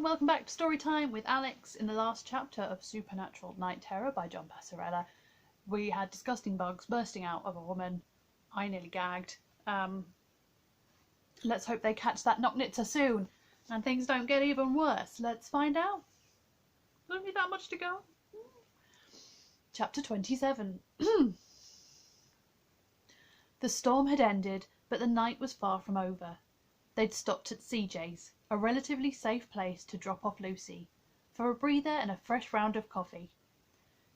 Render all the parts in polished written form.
welcome back to Storytime with Alex. In the last chapter of Supernatural Night Terror by John Passarella, we had disgusting bugs bursting out of a woman. I nearly gagged. Let's hope they catch that Nocknitzer soon and things don't get even worse. Let's find out. There's only that much to go. Chapter 27. The storm had ended, but the night was far from over. They'd stopped at CJ's, a relatively safe place to drop off Lucy, for a breather and a fresh round of coffee.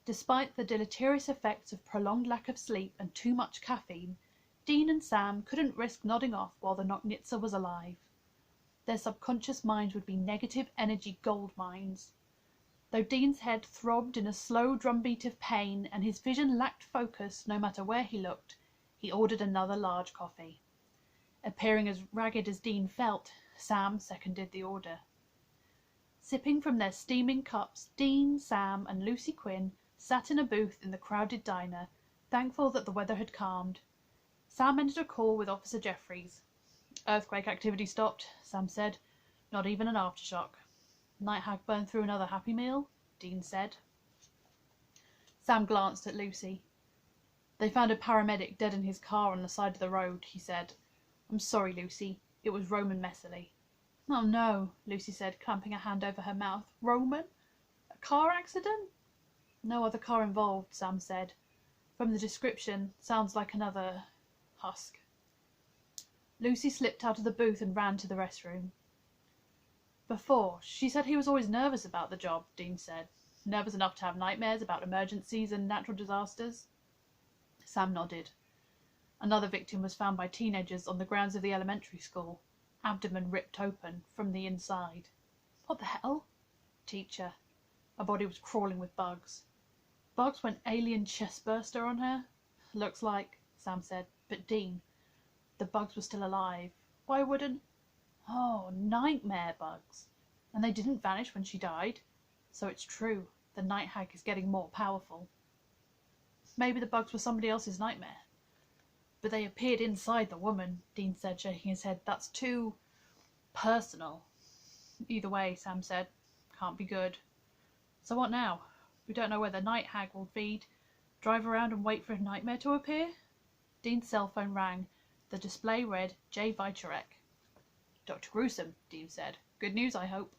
Despite the deleterious effects of prolonged lack of sleep and too much caffeine, Dean and Sam couldn't risk nodding off while the Nocknitzer was alive. Their subconscious minds would be negative energy gold mines. Though Dean's head throbbed in a slow drumbeat of pain and his vision lacked focus no matter where he looked, he ordered another large coffee. Appearing as ragged as Dean felt, Sam seconded the order. Sipping from their steaming cups, Dean, Sam, and Lucy Quinn sat in a booth in the crowded diner, thankful that the weather had calmed. Sam entered a call with Officer Jeffries. "Earthquake activity stopped," Sam said. "Not even an aftershock." "Night Hag burned through another Happy Meal," Dean said. Sam glanced at Lucy. "They found a paramedic dead in his car on the side of the road," he said. "I'm sorry, Lucy. It was Roman Messerly." "Oh no," Lucy said, clamping a hand over her mouth. "Roman? A car accident?" "No other car involved," Sam said. "From the description, sounds like another husk." Lucy slipped out of the booth and ran to the restroom. "Before, she said he was always nervous about the job," Dean said. "Nervous enough to have nightmares about emergencies and natural disasters?" Sam nodded. "Another victim was found by teenagers on the grounds of the elementary school. Abdomen ripped open from the inside." "What the hell?" "Teacher. Her body was crawling with bugs." "Bugs went alien chestburster on her?" "Looks like," Sam said. "But Dean, the bugs were still alive. Why wouldn't—" "Oh, nightmare bugs. And they didn't vanish when she died. So it's true. The Night Hag is getting more powerful." "Maybe the bugs were somebody else's nightmare." "But they appeared inside the woman," Dean said, shaking his head. "That's too personal." "Either way," Sam said, "can't be good." "So what now? We don't know where the Night Hag will feed. Drive around and wait for a nightmare to appear?" Dean's cell phone rang. The display read J. Vitorek. "Dr. Gruesome," Dean said. "Good news, I hope."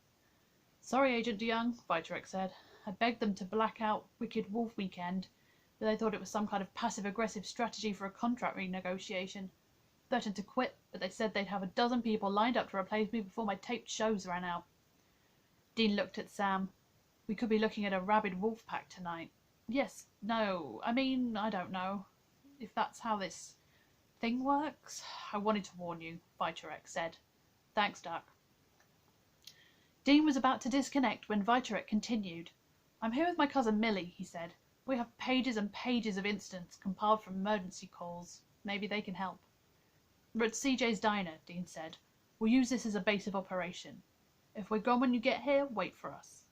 "Sorry, Agent DeYoung," Vitorek said. "I begged them to black out Wicked Wolf weekend, but they thought it was some kind of passive-aggressive strategy for a contract renegotiation. Threatened to quit, but they said they'd have a dozen people lined up to replace me before my taped shows ran out." Dean looked at Sam. "We could be looking at a rabid wolf pack tonight." "Yes, no, I mean, I don't know. If that's how this thing works. I wanted to warn you," Vitorek said. "Thanks, Doc." Dean was about to disconnect when Vitorek continued. "I'm here with my cousin Millie," he said. "We have pages and pages of incidents compiled from emergency calls. Maybe they can help." "We're at CJ's Diner," Dean said. "We'll use this as a base of operation. If we're gone when you get here, wait for us."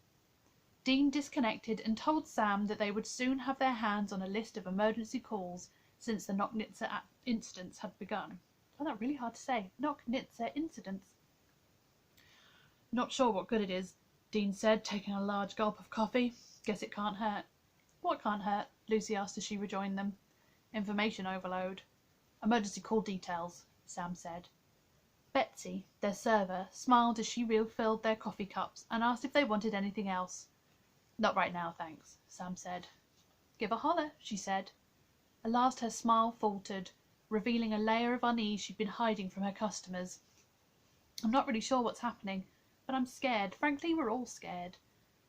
Dean disconnected and told Sam that they would soon have their hands on a list of emergency calls since the Nocknitzer incidents had begun. Oh, that's really hard to say. Nocknitzer incidents. "Not sure what good it is," Dean said, taking a large gulp of coffee. "Guess it can't hurt." "What can't hurt?" Lucy asked as she rejoined them. "Information overload." "Emergency call details," Sam said. Betsy, their server, smiled as she refilled their coffee cups and asked if they wanted anything else. "Not right now, thanks," Sam said. "Give a holler," she said. At last her smile faltered, revealing a layer of unease she'd been hiding from her customers. "I'm not really sure what's happening, but I'm scared. Frankly, we're all scared.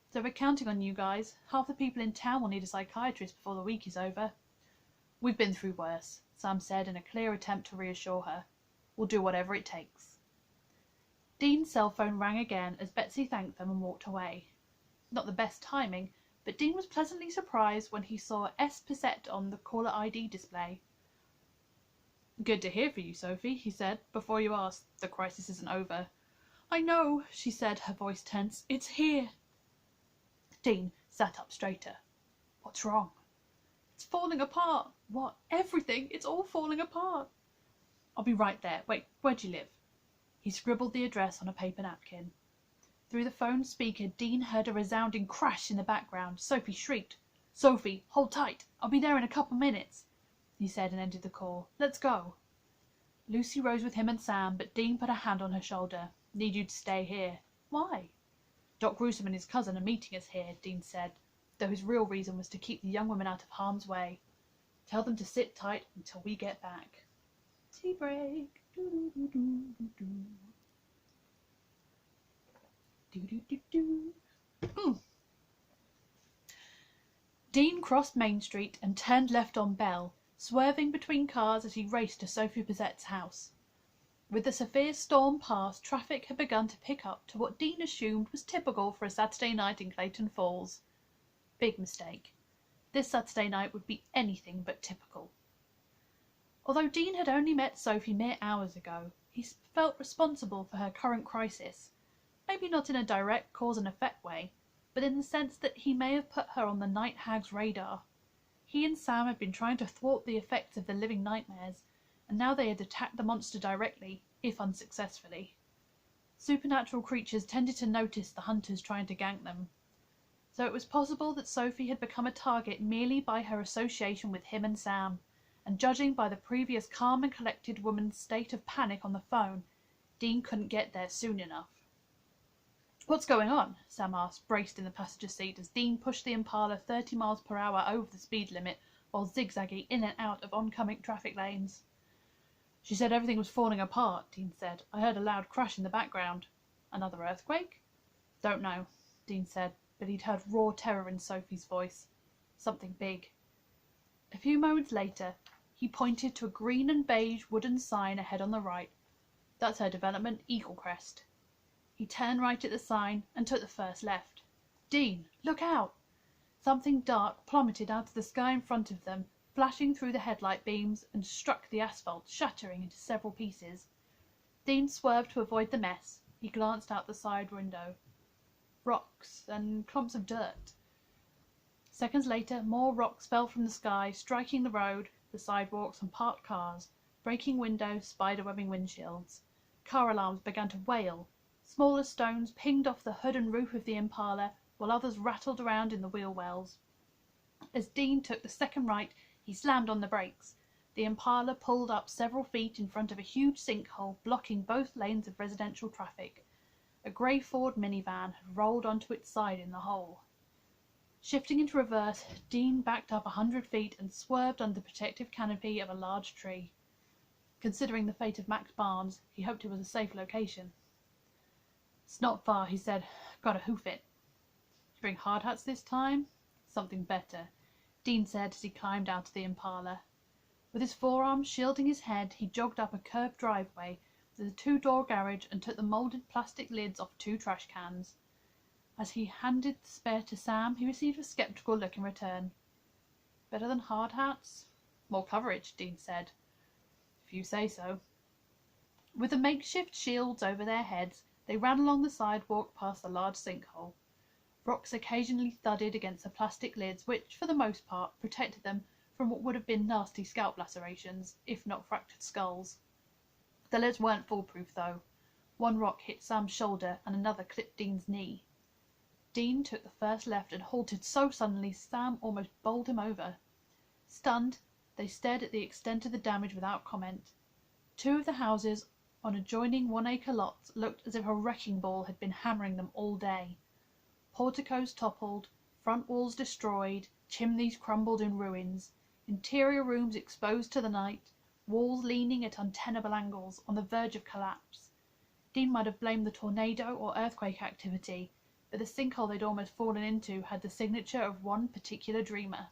So we're counting on you guys. Half the people in town will need a psychiatrist before the week is over." "We've been through worse," Sam said in a clear attempt to reassure her. "We'll do whatever it takes." Dean's cell phone rang again as Betsy thanked them and walked away. Not the best timing, but Dean was pleasantly surprised when he saw S. Pisette on the caller ID display. "Good to hear from you, Sophie," he said. "Before you ask, the crisis isn't over." "I know," she said, her voice tense. "It's here." Dean sat up straighter. "What's wrong?" "It's falling apart." "What?" "Everything. It's all falling apart." "I'll be right there. Wait, where do you live?" He scribbled the address on a paper napkin. Through the phone speaker, Dean heard a resounding crash in the background. Sophie shrieked. "Sophie, hold tight. I'll be there in a couple minutes," he said, and ended the call. "Let's go." Lucy rose with him and Sam, but Dean put a hand on her shoulder. "Need you to stay here." "Why?" "Doc Gruesome and his cousin are meeting us here," Dean said, though his real reason was to keep the young women out of harm's way. "Tell them to sit tight until we get back." Tea break. Dean crossed Main Street and turned left on Bell, swerving between cars as he raced to Sophie Bizet's house. With the severe storm past, traffic had begun to pick up to what Dean assumed was typical for a Saturday night in Clayton Falls. Big mistake. This Saturday night would be anything but typical. Although Dean had only met Sophie mere hours ago, he felt responsible for her current crisis. Maybe not in a direct cause and effect way, but in the sense that he may have put her on the night hag's radar. He and Sam had been trying to thwart the effects of the living nightmares, and now they had attacked the monster directly, if unsuccessfully. Supernatural creatures tended to notice the hunters trying to gank them, so it was possible that Sophie had become a target merely by her association with him and Sam, and judging by the previous calm and collected woman's state of panic on the phone, Dean couldn't get there soon enough. "What's going on?" Sam asked, braced in the passenger seat as Dean pushed the Impala 30 miles per hour over the speed limit while zigzagging in and out of oncoming traffic lanes. "She said everything was falling apart," Dean said. "I heard a loud crash in the background." "Another earthquake?" "Don't know," Dean said, but he'd heard raw terror in Sophie's voice. "Something big." A few moments later, he pointed to a green and beige wooden sign ahead on the right. "That's her development, Eagle Crest." He turned right at the sign and took the first left. "Dean, look out!" Something dark plummeted out of the sky in front of them, flashing through the headlight beams, and struck the asphalt, shattering into several pieces. Dean swerved to avoid the mess. He glanced out the side window. Rocks and clumps of dirt. Seconds later, more rocks fell from the sky, striking the road, the sidewalks, and parked cars, breaking windows, spiderwebbing windshields. Car alarms began to wail. Smaller stones pinged off the hood and roof of the Impala, while others rattled around in the wheel wells. As Dean took the second right, he slammed on the brakes. The Impala pulled up several feet in front of a huge sinkhole, blocking both lanes of residential traffic. A grey Ford minivan had rolled onto its side in the hole. Shifting into reverse, Dean backed up 100 feet and swerved under the protective canopy of a large tree. Considering the fate of Max Barnes, he hoped it was a safe location. "It's not far," he said. "Gotta hoof it." "You bring hard hats this time?" "Something better," Dean said as he climbed out of the Impala. With his forearms shielding his head, he jogged up a curved driveway with a 2-door garage and took the molded plastic lids off 2 trash cans. As he handed the spare to Sam, he received a skeptical look in return. "Better than hard hats?" "More coverage," Dean said. "If you say so." With the makeshift shields over their heads, they ran along the sidewalk past the large sinkhole. Rocks occasionally thudded against the plastic lids, which, for the most part, protected them from what would have been nasty scalp lacerations, if not fractured skulls. The lids weren't foolproof, though. One rock hit Sam's shoulder and another clipped Dean's knee. Dean took the first left and halted so suddenly Sam almost bowled him over. Stunned, they stared at the extent of the damage without comment. 2 of the houses on adjoining 1-acre lots looked as if a wrecking ball had been hammering them all day. Porticos toppled, front walls destroyed, chimneys crumbled in ruins, interior rooms exposed to the night, walls leaning at untenable angles, on the verge of collapse. Dean might have blamed the tornado or earthquake activity, but the sinkhole they'd almost fallen into had the signature of one particular dreamer.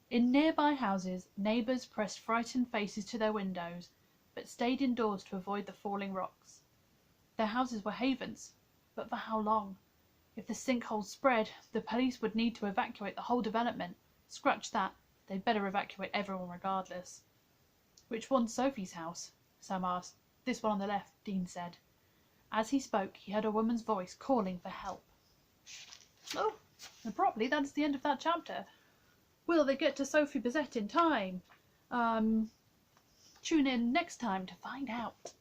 In nearby houses, neighbors pressed frightened faces to their windows, but stayed indoors to avoid the falling rocks. Their houses were havens, but for how long? If the sinkhole spread, the police would need to evacuate the whole development. Scratch that, they'd better evacuate everyone regardless. "Which one's Sophie's house?" Sam asked. "This one on the left," Dean said. As he spoke, he heard a woman's voice calling for help. Oh, and probably that's the end of that chapter. Will they get to Sophie Bizet in time? Tune in next time to find out.